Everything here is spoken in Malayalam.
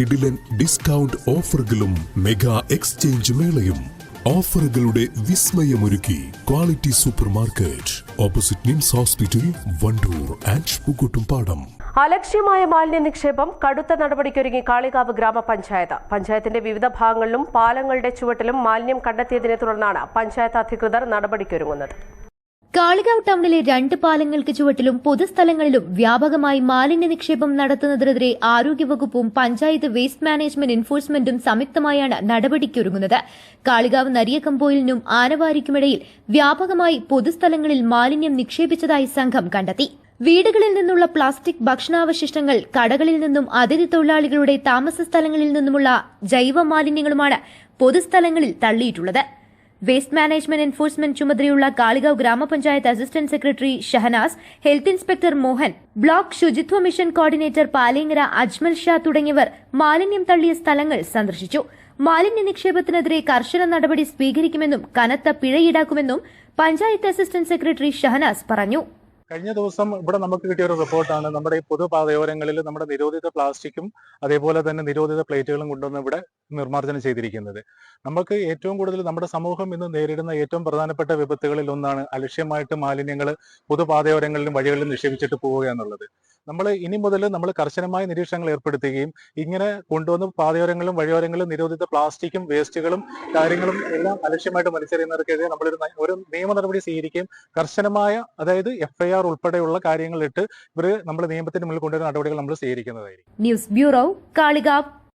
കിടിലൻ ഡിസ്കൗണ്ട് ഓഫറുകളും മെഗാ എക്സ്ചേഞ്ച് മേളയും ഓഫറുകളുടെ വിസ്മയമൊരുക്കി quality super market opposite NIMS hospital Wandoor and Pookkottumpadam. അലക്ഷ്യമായ മാലിന്യ നിക്ഷേപം കടുത്ത നടപടിക്കൊരുങ്ങി കാളികാവ് ഗ്രാമപഞ്ചായത്ത്. പഞ്ചായത്തിന്റെ വിവിധ ഭാഗങ്ങളിലും പാലങ്ങളുടെ ചുവട്ടിലും മാലിന്യം കണ്ടെത്തിയതിനെ തുടർന്നാണ് പഞ്ചായത്ത് അധികൃതർ നടപടിക്കൊരുങ്ങുന്നത്. കാളികാവ് ടൗണിലെ 2 പാലങ്ങൾക്ക് ചുവട്ടിലും പൊതുസ്ഥലങ്ങളിലും വ്യാപകമായി മാലിന്യ നിക്ഷേപം നടത്തുന്നതിനെതിരെ ആരോഗ്യവകുപ്പും പഞ്ചായത്ത് വേസ്റ്റ് മാനേജ്മെന്റ് എൻഫോഴ്സ്മെന്റും സംയുക്തമായാണ് നടപടിക്കൊരുങ്ങുന്നത്. കാളികാവ് നരിയക്കമ്പോയിലിനും ആനവാരിക്കുമിടയിൽ വ്യാപകമായി പൊതുസ്ഥലങ്ങളിൽ മാലിന്യം നിക്ഷേപിച്ചതായി സംഘം കണ്ടെത്തി. വീടുകളിൽ നിന്നുള്ള പ്ലാസ്റ്റിക് ഭക്ഷണാവശിഷ്ടങ്ങൾ, കടകളിൽ നിന്നും അതിഥി തൊഴിലാളികളുടെ താമസ സ്ഥലങ്ങളിൽ നിന്നുമുള്ള ജൈവ മാലിന്യങ്ങളുമാണ് പൊതുസ്ഥലങ്ങളിൽ തള്ളിയിട്ടുള്ളത്. വേസ്റ്റ് മാനേജ്മെന്റ് എൻഫോഴ്സ്മെന്റ് ചുമതലയുള്ള Kalikavu Gramapanchayat assistant secretary Shahanas, health inspector Mohan, block ശുചിത്വ മിഷൻ കോർഡിനേറ്റർ പാലേങ്ങര അജ്മൽ ഷാ തുടങ്ങിയവർ മാലിന്യം തള്ളിയ സ്ഥലങ്ങൾ സന്ദർശിച്ചു. മാലിന്യ നിക്ഷേപത്തിനെതിരെ കർശന നടപടി സ്വീകരിക്കുമെന്നും കനത്ത പിഴ ഈടാക്കുമെന്നും പഞ്ചായത്ത് അസിസ്റ്റന്റ് സെക്രട്ടറി ഷഹനാസ് പറഞ്ഞു. കഴിഞ്ഞ ദിവസം ഇവിടെ നമുക്ക് കിട്ടിയ ഒരു റിപ്പോർട്ടാണ്. നമ്മുടെ ഈ പൊതുപാതയോരങ്ങളിൽ നമ്മുടെ നിരോധിത പ്ലാസ്റ്റിക്കും അതേപോലെ തന്നെ നിരോധിത പ്ലേറ്റുകളും കൊണ്ടുവന്ന് ഇവിടെ നിർമ്മാർജ്ജനം ചെയ്തിരിക്കുന്നത്. നമുക്ക് ഏറ്റവും കൂടുതൽ നമ്മുടെ സമൂഹം ഇന്ന് നേരിടുന്ന ഏറ്റവും പ്രധാനപ്പെട്ട വിപത്തുകളിൽ ഒന്നാണ് അലക്ഷ്യമായിട്ട് മാലിന്യങ്ങൾ പൊതുപാതയോരങ്ങളിലും വഴികളിലും നിക്ഷേപിച്ചിട്ട് പോവുക എന്നുള്ളത്. നമ്മൾ ഇനി മുതൽ നമ്മൾ കർശനമായ നിരീക്ഷണങ്ങൾ ഏർപ്പെടുത്തുകയും ഇങ്ങനെ കൊണ്ടുവന്ന് പാതയോരങ്ങളിലും വഴിയോരങ്ങളിലും നിരോധിത പ്ലാസ്റ്റിക്കും വേസ്റ്റുകളും കാര്യങ്ങളും എല്ലാം അലക്ഷ്യമായിട്ട് വലിച്ചെറിയുന്നവർക്കെതിരെ ഒരു നിയമ നടപടി സ്വീകരിക്കുകയും കർശനമായ അതായത് FIR ഉൾപ്പെടെയുള്ള കാര്യങ്ങളിട്ട് നമ്മൾ നിയമത്തിന് മുന്നിൽ കൊണ്ടുവരുന്ന നടപടികൾ നമ്മൾ സ്വീകരിക്കുന്നതായിരിക്കും. News bureau, Kalikavu.